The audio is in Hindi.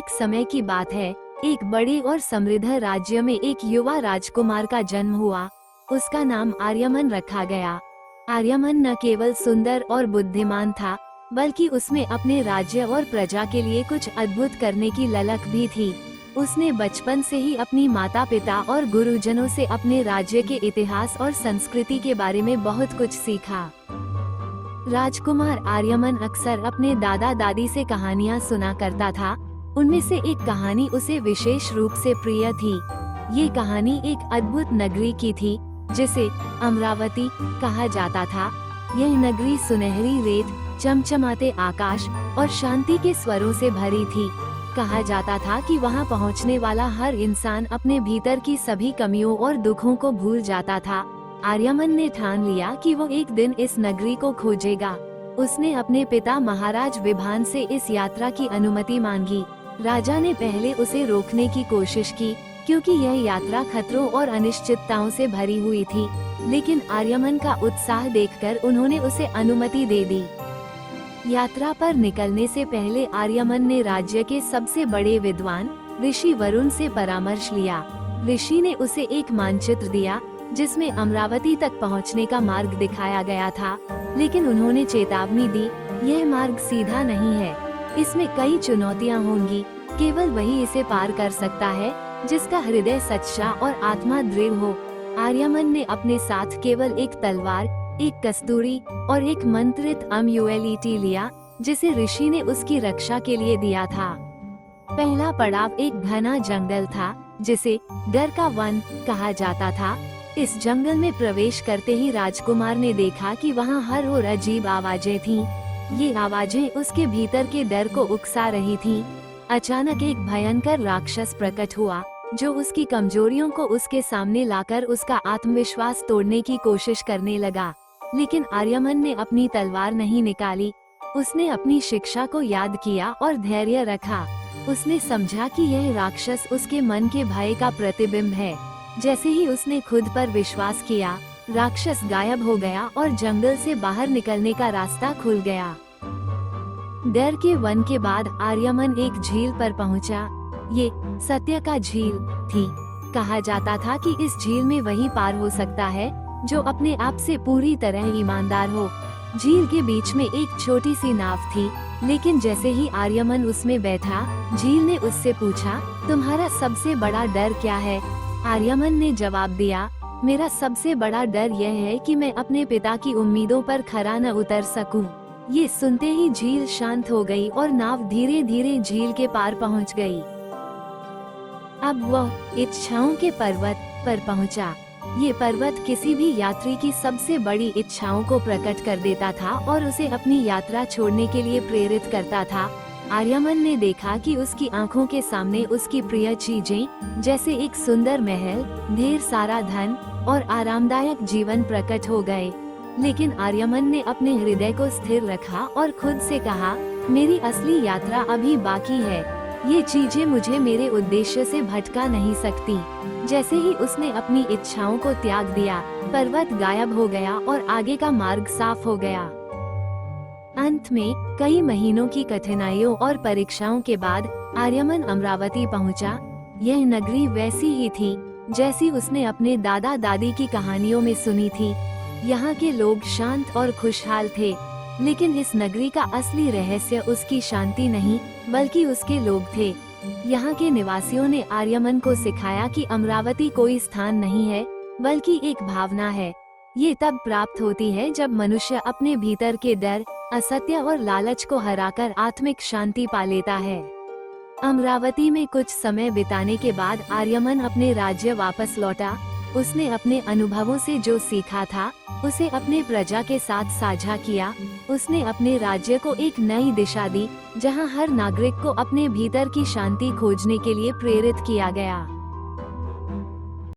एक समय की बात है, एक बड़े और समृद्ध राज्य में एक युवा राजकुमार का जन्म हुआ। उसका नाम आर्यमन रखा गया। आर्यमन न केवल सुंदर और बुद्धिमान था, बल्कि उसमें अपने राज्य और प्रजा के लिए कुछ अद्भुत करने की ललक भी थी। उसने बचपन से ही अपनी माता पिता और गुरुजनों से अपने राज्य के इतिहास और संस्कृति के बारे में बहुत कुछ सीखा। राजकुमार आर्यमन अक्सर अपने दादा दादी से कहानियाँ सुना करता था। उनमें से एक कहानी उसे विशेष रूप से प्रिय थी। ये कहानी एक अद्भुत नगरी की थी, जिसे अमरावती कहा जाता था। यह नगरी सुनहरी रेत, चमचमाते आकाश और शांति के स्वरों से भरी थी। कहा जाता था कि वहां पहुंचने वाला हर इंसान अपने भीतर की सभी कमियों और दुखों को भूल जाता था। आर्यमन ने ठान लिया कि वो एक दिन इस नगरी को खोजेगा। उसने अपने पिता महाराज विभान से इस यात्रा की अनुमति मांगी। राजा ने पहले उसे रोकने की कोशिश की, क्योंकि यह यात्रा खतरों और अनिश्चितताओं से भरी हुई थी, लेकिन आर्यमन का उत्साह देखकर उन्होंने उसे अनुमति दे दी। यात्रा पर निकलने से पहले आर्यमन ने राज्य के सबसे बड़े विद्वान ऋषि वरुण से परामर्श लिया। ऋषि ने उसे एक मानचित्र दिया, जिसमें अमरावती तक पहुंचने का मार्ग दिखाया गया था, लेकिन उन्होंने चेतावनी दी, यह मार्ग सीधा नहीं है, इसमें कई चुनौतियां होंगी। केवल वही इसे पार कर सकता है जिसका हृदय सच्चा और आत्मा दृढ़ हो। आर्यमन ने अपने साथ केवल एक तलवार, एक कस्तूरी और एक मंत्रित अम्युलेट लिया, जिसे ऋषि ने उसकी रक्षा के लिए दिया था। पहला पड़ाव एक घना जंगल था, जिसे डर का वन कहा जाता था। इस जंगल में प्रवेश करते ही राजकुमार ने देखा कि वहाँ हर ओर अजीब आवाजें थीं। ये आवाजें उसके भीतर के डर को उकसा रही थीं। अचानक एक भयंकर राक्षस प्रकट हुआ, जो उसकी कमजोरियों को उसके सामने लाकर उसका आत्मविश्वास तोड़ने की कोशिश करने लगा। लेकिन आर्यमन ने अपनी तलवार नहीं निकाली। उसने अपनी शिक्षा को याद किया और धैर्य रखा। उसने समझा कि यह राक्षस उसके मन के भय का प्रतिबिंब है। जैसे ही उसने खुद पर विश्वास किया, राक्षस गायब हो गया और जंगल से बाहर निकलने का रास्ता खुल गया। डर के वन के बाद आर्यमन एक झील पर पहुंचा। ये सत्य का झील थी। कहा जाता था कि इस झील में वही पार हो सकता है जो अपने आप से पूरी तरह ईमानदार हो। झील के बीच में एक छोटी सी नाव थी, लेकिन जैसे ही आर्यमन उसमें बैठा, झील ने उससे पूछा, तुम्हारा सबसे बड़ा डर क्या है? आर्यमन ने जवाब दिया, मेरा सबसे बड़ा डर यह है कि मैं अपने पिता की उम्मीदों पर खरा न उतर सकूं। ये सुनते ही झील शांत हो गई और नाव धीरे धीरे झील के पार पहुंच गई। अब वह इच्छाओं के पर्वत पर पहुंचा। ये पर्वत किसी भी यात्री की सबसे बड़ी इच्छाओं को प्रकट कर देता था और उसे अपनी यात्रा छोड़ने के लिए प्रेरित करता था। आर्यमन ने देखा कि उसकी आंखों के सामने उसकी प्रिय चीजें, जैसे एक सुंदर महल, ढेर सारा धन और आरामदायक जीवन प्रकट हो गए। लेकिन आर्यमन ने अपने हृदय को स्थिर रखा और खुद से कहा, मेरी असली यात्रा अभी बाकी है। ये चीजें मुझे मेरे उद्देश्य से भटका नहीं सकती। जैसे ही उसने अपनी इच्छाओं को त्याग दिया, पर्वत गायब हो गया और आगे का मार्ग साफ हो गया। अंत में कई महीनों की कठिनाइयों और परीक्षाओं के बाद आर्यमन अमरावती पहुंचा। यह नगरी वैसी ही थी जैसी उसने अपने दादा दादी की कहानियों में सुनी थी। यहाँ के लोग शांत और खुशहाल थे, लेकिन इस नगरी का असली रहस्य उसकी शांति नहीं, बल्कि उसके लोग थे। यहाँ के निवासियों ने आर्यमन को सिखाया कि अमरावती कोई स्थान नहीं है, बल्कि एक भावना है। ये तब प्राप्त होती है जब मनुष्य अपने भीतर के डर, असत्य और लालच को हराकर आत्मिक शांति पा लेता है। अमरावती में कुछ समय बिताने के बाद आर्यमन अपने राज्य वापस लौटा। उसने अपने अनुभवों से जो सीखा था, उसे अपने प्रजा के साथ साझा किया। उसने अपने राज्य को एक नई दिशा दी, जहां हर नागरिक को अपने भीतर की शांति खोजने के लिए प्रेरित किया गया।